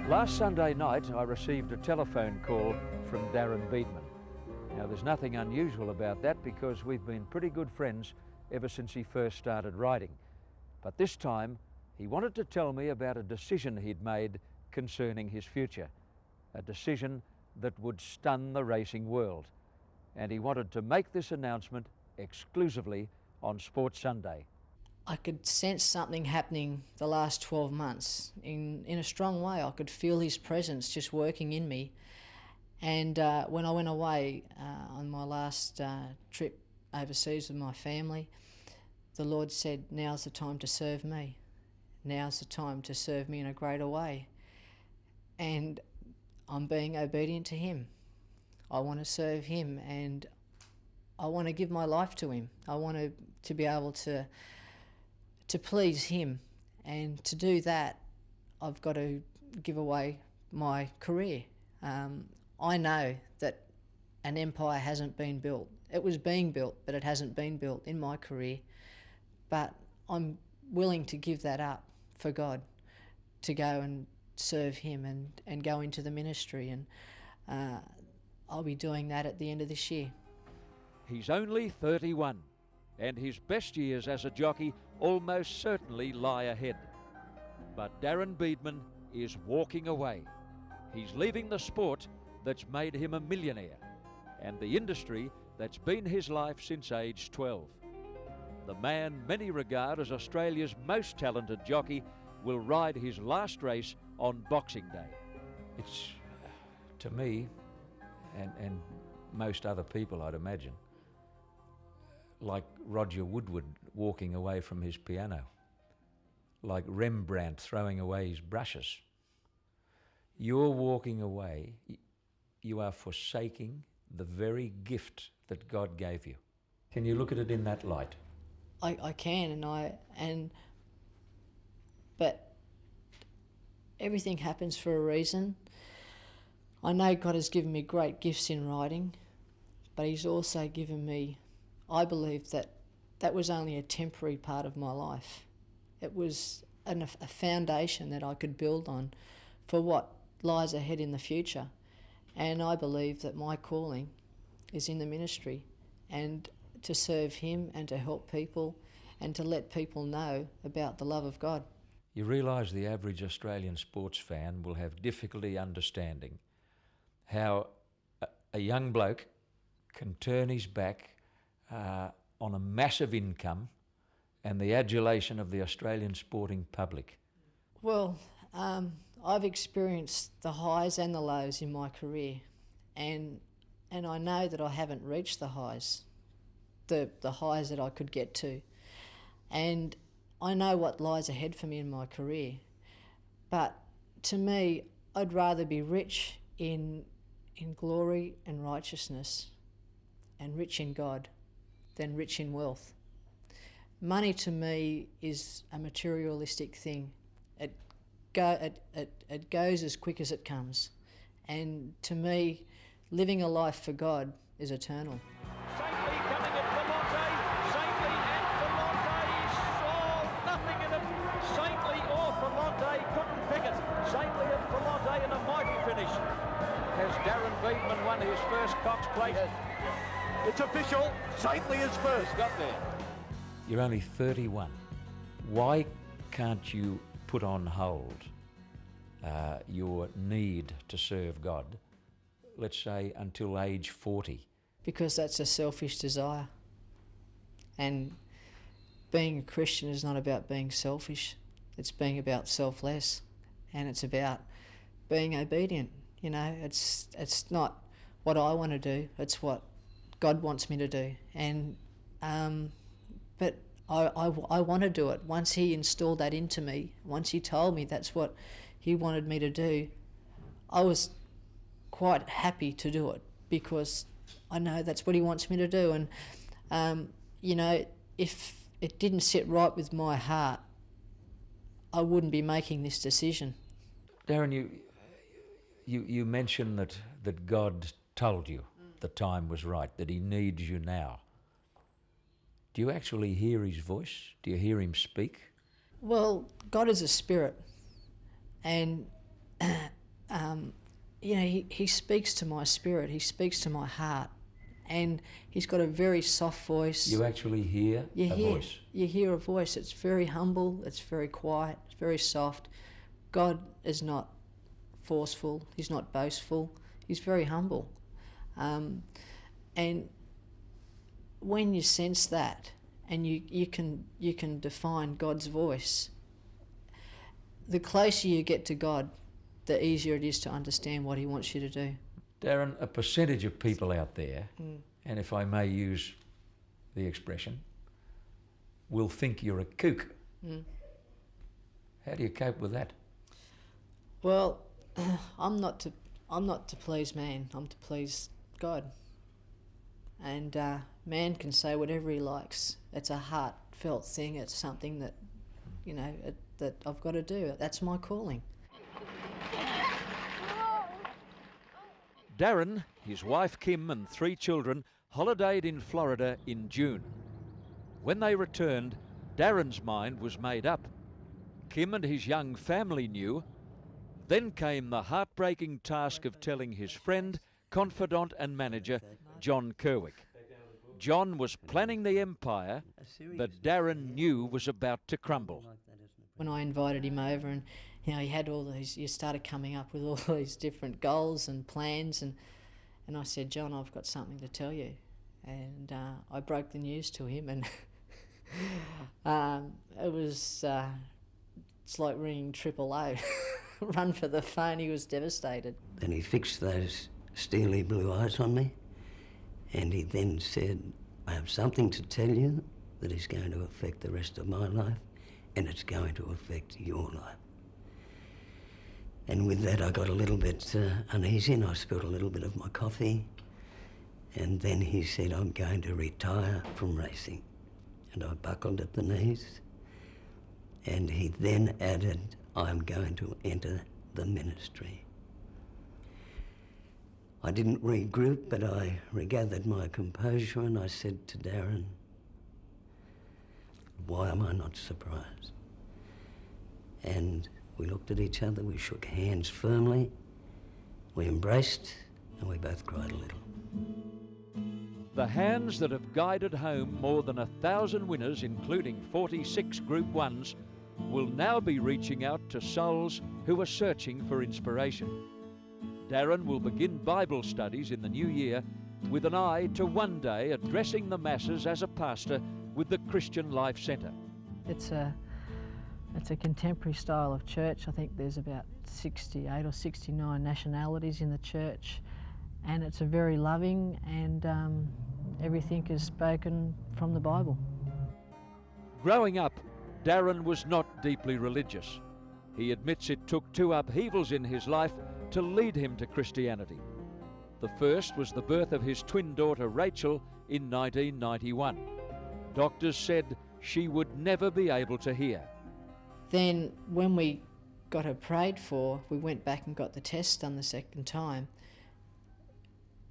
Last Sunday night I received a telephone call from Darren Beadman. Now there's nothing unusual about that because we've been pretty good friends ever since he first started riding. But this time he wanted to tell me about a decision he'd made concerning his future. A decision that would stun the racing world. And he wanted to make this announcement exclusively on Sports Sunday. I could sense something happening the last 12 months in a strong way. I could feel his presence just working in me. And when I went away on my last trip overseas with my family, the Lord said, now's the time to serve me. Now's the time to serve me in a greater way. And I'm being obedient to him. I want to serve him and I want to give my life to him. I want to be able to please him, and to do that I've got to give away my career. I know that an empire hasn't been built. It was being built, but it hasn't been built in my career. But I'm willing to give that up for God, to go and serve him and go into the ministry, and I'll be doing that at the end of this year. He's only 31. And his best years as a jockey almost certainly lie ahead. But Darren Beadman is walking away. He's leaving the sport that's made him a millionaire and the industry that's been his life since age 12. The man many regard as Australia's most talented jockey will ride his last race on Boxing Day. It's, to me, and most other people I'd imagine, like Roger Woodward walking away from his piano, like Rembrandt throwing away his brushes. You're walking away, you are forsaking the very gift that God gave you. Can you look at it in that light? I can, but everything happens for a reason. I know God has given me great gifts in riding, but he's also given me, I believe that was only a temporary part of my life. It was a foundation that I could build on for what lies ahead in the future. And I believe that my calling is in the ministry, and to serve him and to help people and to let people know about the love of God. You realise the average Australian sports fan will have difficulty understanding how a young bloke can turn his back on a massive income and the adulation of the Australian sporting public? Well, I've experienced the highs and the lows in my career, and I know that I haven't reached the highs, the highs that I could get to, and I know what lies ahead for me in my career. But to me, I'd rather be rich in glory and righteousness and rich in God than rich in wealth. Money to me is a materialistic thing. It goes as quick as it comes. And to me, living a life for God is eternal. Saintly coming at Formonte. Saintly and Formonte saw nothing in it. Saintly or Formonte couldn't pick it. Saintly and Formonte in a mighty finish. Has Darren Beadman won his first Cox Plate? It's official. Saintly is first. Got there. You're only 31. Why can't you put on hold your need to serve God, let's say until age 40? Because that's a selfish desire. And being a Christian is not about being selfish. It's being about selfless. And it's about being obedient. You know, it's not what I want to do, it's what God wants me to do. And but I want to do it. Once he installed that into me, once he told me that's what he wanted me to do, I was quite happy to do it because I know that's what he wants me to do. And you know, if it didn't sit right with my heart, I wouldn't be making this decision. Darren, you mentioned that God told you the time was right, that he needs you now. Do you actually hear his voice? Do you hear him speak? Well, God is a spirit, and you know, he speaks to my spirit, he speaks to my heart, and he's got a very soft voice. You actually hear a voice? You hear a voice. It's very humble, it's very quiet, it's very soft. God is not forceful, he's not boastful, he's very humble. And when you sense that, and you can define God's voice, the closer you get to God, the easier it is to understand what he wants you to do. Darren, a percentage of people out there, and if I may use the expression, will think you're a kook. How do you cope with that? Well, I'm not to please man, I'm to please God. And man can say whatever he likes. It's a heartfelt thing, it's something that, you know, that I've got to do. That's my calling. Darren, his wife Kim and 3 children holidayed in Florida in June. When they returned, Darren's mind was made up. Kim and his young family knew. Then came the heartbreaking task of telling his friend, confidant and manager, John Kerwick. John was planning the empire that Darren knew was about to crumble. When I invited him over, and you know, he had all these, you started coming up with all these different goals and plans, and I said, John, I've got something to tell you. And I broke the news to him, and it was, it's like ringing AAA. Run for the phone, he was devastated. Then he fixed those steely blue eyes on me, and he then said, I have something to tell you that is going to affect the rest of my life, and it's going to affect your life. And with that I got a little bit uneasy, and I spilled a little bit of my coffee, and then he said, I'm going to retire from racing. And I buckled at the knees, and he then added, I'm going to enter the ministry. I didn't regroup, but I regathered my composure, and I said to Darren, why am I not surprised? And we looked at each other, we shook hands firmly, we embraced, and we both cried a little. The hands that have guided home more than 1,000 winners, including 46 Group 1s, will now be reaching out to souls who are searching for inspiration. Darren will begin Bible studies in the new year with an eye to one day addressing the masses as a pastor with the Christian Life Centre. It's a contemporary style of church. I think there's about 68 or 69 nationalities in the church, and it's a very loving, and everything is spoken from the Bible. Growing up, Darren was not deeply religious. He admits it took 2 upheavals in his life to lead him to Christianity. The first was the birth of his twin daughter Rachel in 1991. Doctors said she would never be able to hear. Then when we got her prayed for, we went back and got the test done the second time.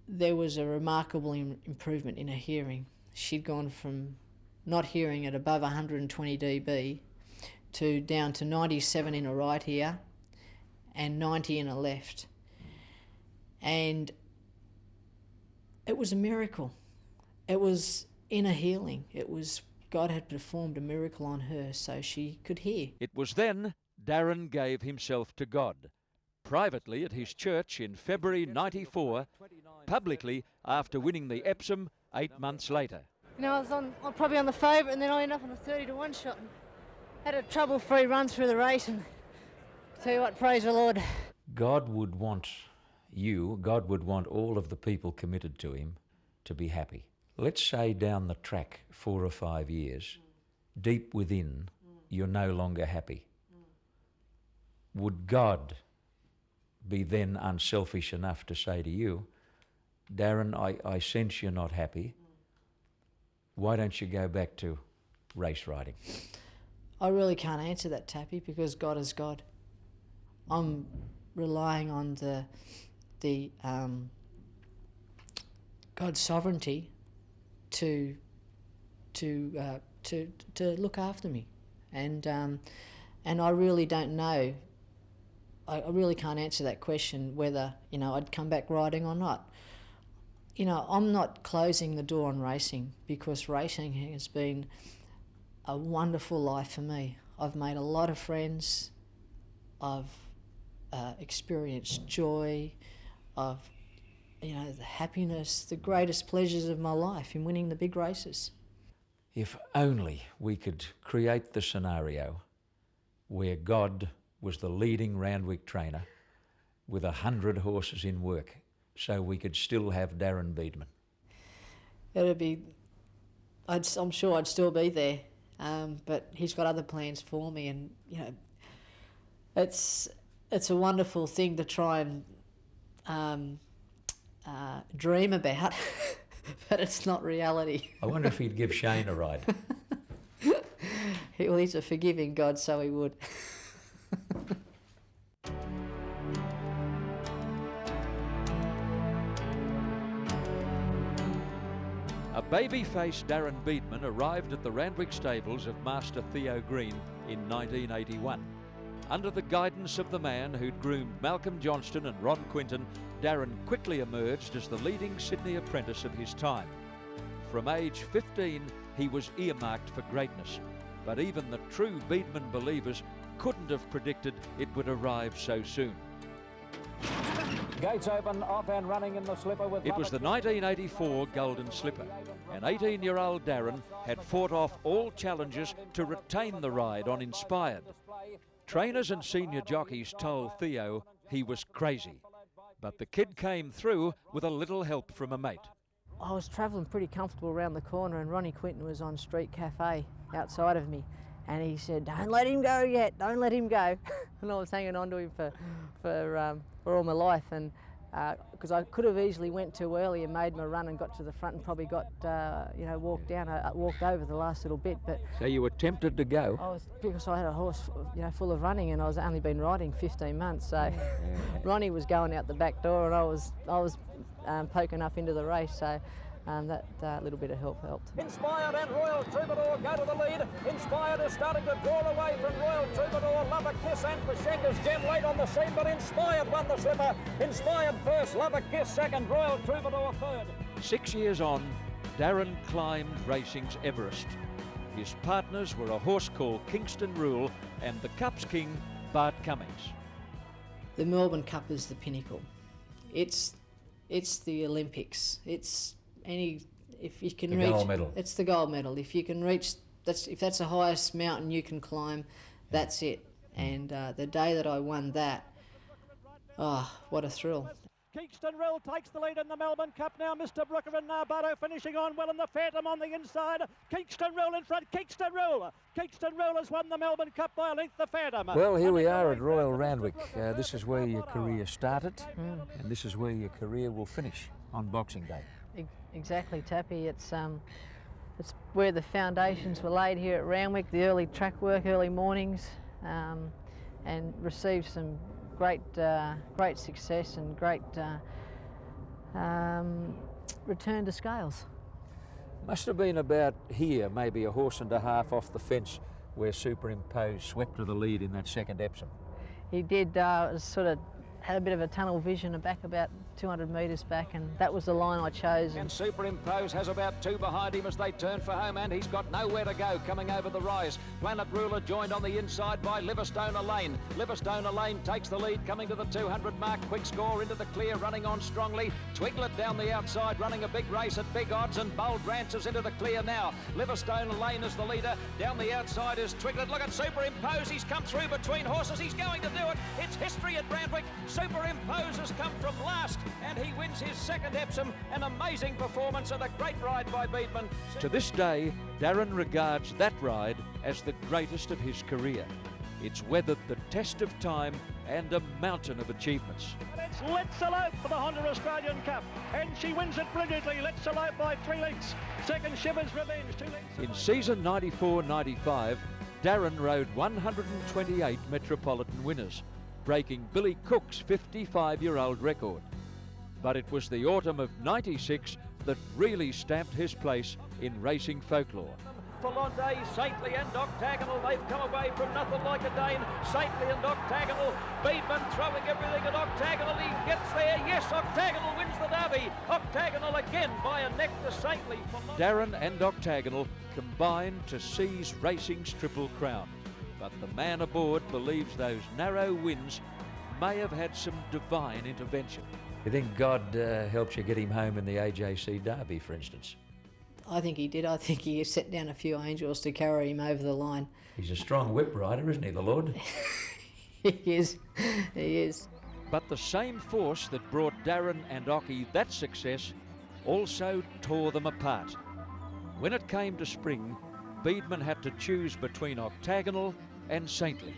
There was a remarkable improvement in her hearing. She'd gone from not hearing at above 120 dB to down to 97 in her right ear and 90 in her left. And it was a miracle. It was inner healing. It was God had performed a miracle on her so she could hear. It was then Darren gave himself to God, privately at his church in February '94, publicly after winning the Epsom 8 months later. You know, I was probably on the favourite, and then I ended up on the 30-1 shot and had a trouble-free run through the race, and tell you what, praise the Lord. God would want you, God would want all of the people committed to him to be happy. Let's say down the track 4 or 5 years, deep within, you're no longer happy. Would God be then unselfish enough to say to you, Darren, I sense you're not happy. Why don't you go back to race riding? I really can't answer that, Tappy, because God is God. I'm relying on the God's sovereignty to look after me, and I really don't know I really can't answer that question whether, you know, I'd come back riding or not. You know, I'm not closing the door on racing, because racing has been a wonderful life for me. I've made a lot of friends. I've experienced joy. I've, you know, the happiness, the greatest pleasures of my life in winning the big races. If only we could create the scenario where God was the leading Randwick trainer with 100 horses in work, so we could still have Darren Beadman. It'd be, I'm sure I'd still be there, but he's got other plans for me, and you know, it's a wonderful thing to try and dream about, but it's not reality. I wonder if he'd give Shane a ride. Well, he's a forgiving God, so he would. A baby-faced Darren Beadman arrived at the Randwick stables of Master Theo Green in 1981. Under the guidance of the man who'd groomed Malcolm Johnston and Ron Quinton, Darren quickly emerged as the leading Sydney apprentice of his time. From age 15, he was earmarked for greatness, but even the true Beadman believers couldn't have predicted it would arrive so soon. Gates open, off and running in the slipper with... It was the 1984 Golden Slipper, and 18-year-old Darren had fought off all challenges to retain the ride on Inspired. Trainers and senior jockeys told Theo he was crazy, but the kid came through with a little help from a mate. I was travelling pretty comfortable around the corner, and Ronnie Quinton was on Street Cafe outside of me, and he said, "Don't let him go yet, don't let him go." And I was hanging on to him for all my life, and because I could have easily went too early and made my run and got to the front and probably got walked over the last little bit. But so you were tempted to go? I was, because I had a horse full of running, and I was only been riding 15 months, so Ronnie was going out the back door, and I was poking up into the race, so that little bit of help helped. Inspired and Royal Troubadour go to the lead. Inspired is starting to draw away from Royal Troubadour. Love a Kiss and Pashenka's Gem late on the scene, but Inspired won the slipper. Inspired first, Love a Kiss second, Royal Troubadour third. 6 years on, Darren climbed racing's Everest. His partners were a horse called Kingston Rule and the Cup's king, Bart Cummings. The Melbourne Cup is the pinnacle. It's the Olympics. If you can reach, gold medal. It's the gold medal. If you can reach, if that's the highest mountain you can climb, that's it. And the day that I won that, what a thrill. Kingston Rule takes the lead in the Melbourne Cup now. Mr. Brooker and Narbato finishing on well, and the Phantom on the inside. Kingston Rule in front. Kingston Rule has won the Melbourne Cup by a length, the Phantom. Well, here we are at Royal Randwick. This is where your career started, and this is where your career will finish on Boxing Day. Exactly, Tappy. It's where the foundations were laid here at Randwick, the early track work, early mornings, and received some great success and great return to scales. Must have been about here, maybe a horse and a half off the fence, where Superimpose swept to the lead in that second Epsom. He did sort of had a bit of a tunnel vision back about 200 metres back, and that was the line I chose. And Superimpose has about two behind him as they turn for home, and he's got nowhere to go coming over the rise. Planet Ruler joined on the inside by Livingstone Lane. Livingstone Lane takes the lead coming to the 200 mark. Quick Score into the clear, running on strongly. Twiglet down the outside, running a big race at big odds, and Bold Rance is into the clear now. Livingstone Lane is the leader. Down the outside is Twiglet. Look at Superimpose. He's come through between horses. He's going to do it. It's history at Randwick. Superimpose has come from last, and he wins his second Epsom. An amazing performance and a great ride by Beadman. To this day, Darren regards that ride as the greatest of his career. It's weathered the test of time and a mountain of achievements. It's Let's Elope for the Honda Australian Cup, and she wins it brilliantly. Let's Elope by 3 lengths. Second, Shiver's Revenge, 2 lengths. In season 94-95, Darren rode 128 Metropolitan winners, breaking Billy Cook's 55-year-old record. But it was the autumn of '96 that really stamped his place in racing folklore. Volante, Saintly and Octagonal. They've come away from Nothing Like a Dane. Saintly and Octagonal. Beadman throwing everything at Octagonal. He gets there. Yes, Octagonal wins the Derby. Octagonal again by a neck to Saintly. Darren and Octagonal combine to seize racing's Triple Crown. But the man aboard believes those narrow wins may have had some divine intervention. You think God helps you get him home in the AJC Derby, for instance? I think he did. I think he set down a few angels to carry him over the line. He's a strong whip rider, isn't he, the Lord? He is. He is. But the same force that brought Darren and Ockie that success also tore them apart. When it came to spring, Beadman had to choose between Octagonal and Saintly.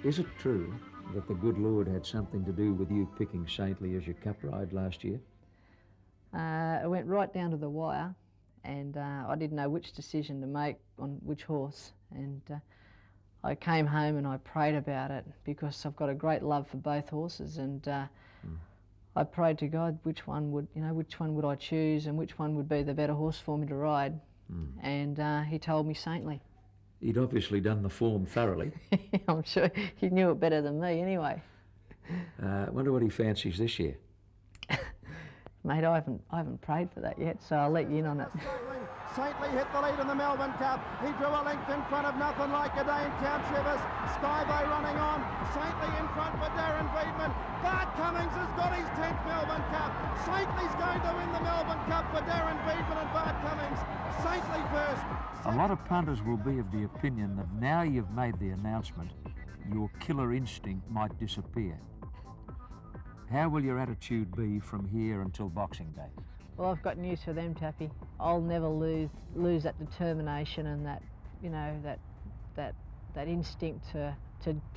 Is it true that the good Lord had something to do with you picking Saintly as your cup ride last year? I went right down to the wire, and I didn't know which decision to make on which horse. And I came home and I prayed about it because I've got a great love for both horses, and I prayed to God which one would I choose and which one would be the better horse for me to ride. And he told me Saintly. He'd obviously done the form thoroughly. I'm sure he knew it better than me anyway. I wonder what he fancies this year. Mate, I haven't prayed for that yet, so I'll let you in on it. Saintly hit the lead in the Melbourne Cup. He drew a length in front of Nothing Like a Dane. Count Shivers. Skyboy running on. Saintly in front for Darren Beadman. Bart Cummings has got his 10th Melbourne Cup. Saintly's going to win the Melbourne Cup for Darren Beadman and Bart Cummings. Saintly first. A lot of punters will be of the opinion that now you've made the announcement, your killer instinct might disappear. How will your attitude be from here until Boxing Day? Well, I've got news for them, Tappy. I'll never lose that determination and that, that instinct to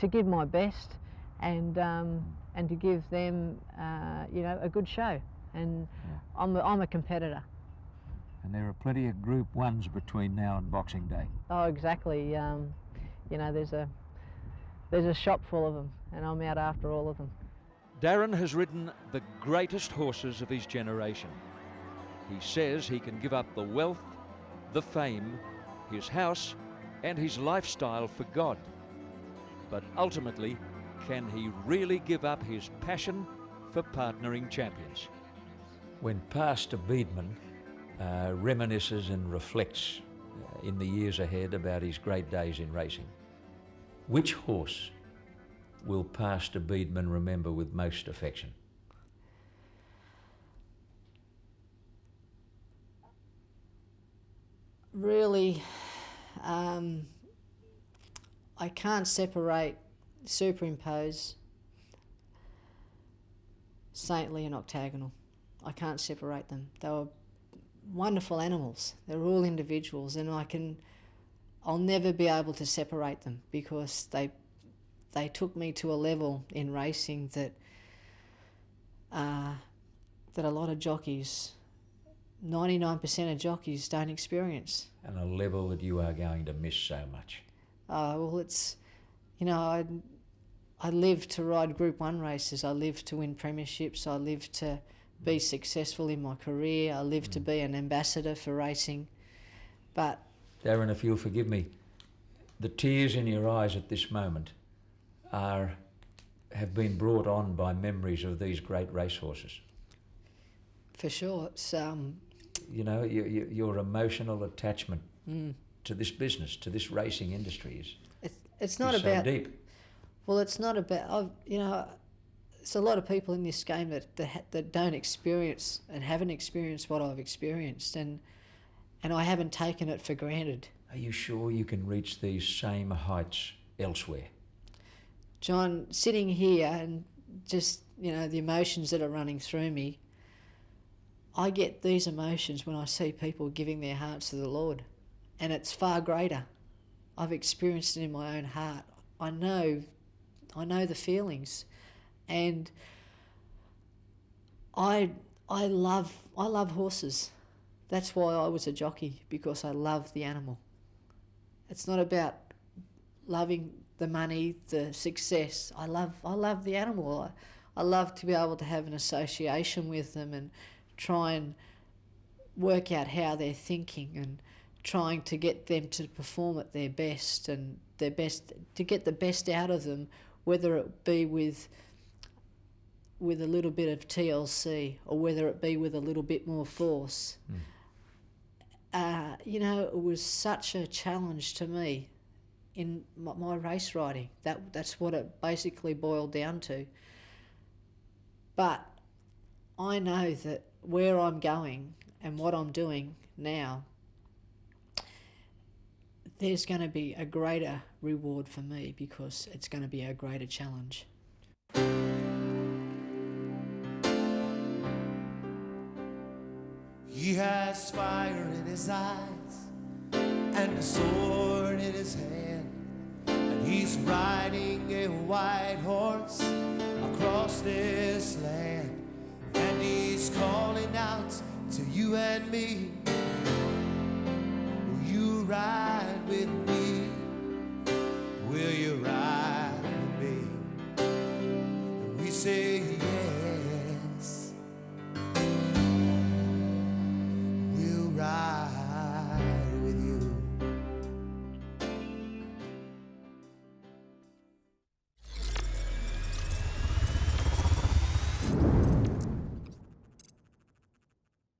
give my best and to give them, a good show. And yeah. I'm a competitor. And there are plenty of Group 1s between now and Boxing Day. Oh, exactly. There's a shop full of them, and I'm out after all of them. Darren has ridden the greatest horses of his generation. He says he can give up the wealth, the fame, his house, and his lifestyle for God. But ultimately, can he really give up his passion for partnering champions? When Pastor Beadman reminisces and reflects in the years ahead about his great days in racing, which horse will Pastor Beadman remember with most affection? Really, I can't superimpose Saintly and Octagonal. I can't separate them. They were wonderful animals. They're all individuals, and I'll never be able to separate them because they took me to a level in racing that a lot of jockeys, 99% of jockeys, don't experience. And a level that you are going to miss so much. Well, it's, I live to ride Group 1 races. I live to win premierships. I live to be successful in my career. I live to be an ambassador for racing. But Darren, if you'll forgive me, the tears in your eyes at this moment have been brought on by memories of these great racehorses. For sure, it's your emotional attachment to this business, to this racing industry it's not is about so deep. Well, it's not about there's a lot of people in this game that don't experience and haven't experienced what I've experienced, and I haven't taken it for granted. Are you sure you can reach these same heights elsewhere? John, sitting here and just, the emotions that are running through me, I get these emotions when I see people giving their hearts to the Lord, and it's far greater. I've experienced it in my own heart. I know the feelings, and I love horses. That's why I was a jockey, because I love the animal. It's not about loving the money, the success. I love the animal. I love to be able to have an association with them and try and work out how they're thinking and trying to get them to perform at their best and their best, to get the best out of them, whether it be with a little bit of TLC or whether it be with a little bit more force. You know, it was such a challenge to me in my race riding. That's what it basically boiled down to. But I know that where I'm going and what I'm doing now, there's going to be a greater reward for me because it's going to be a greater challenge. He has fire in his eyes and a sword in his hand, and he's riding a white horse across this land, and he's calling out to you and me, will you ride with me? Will you ride with me? And we say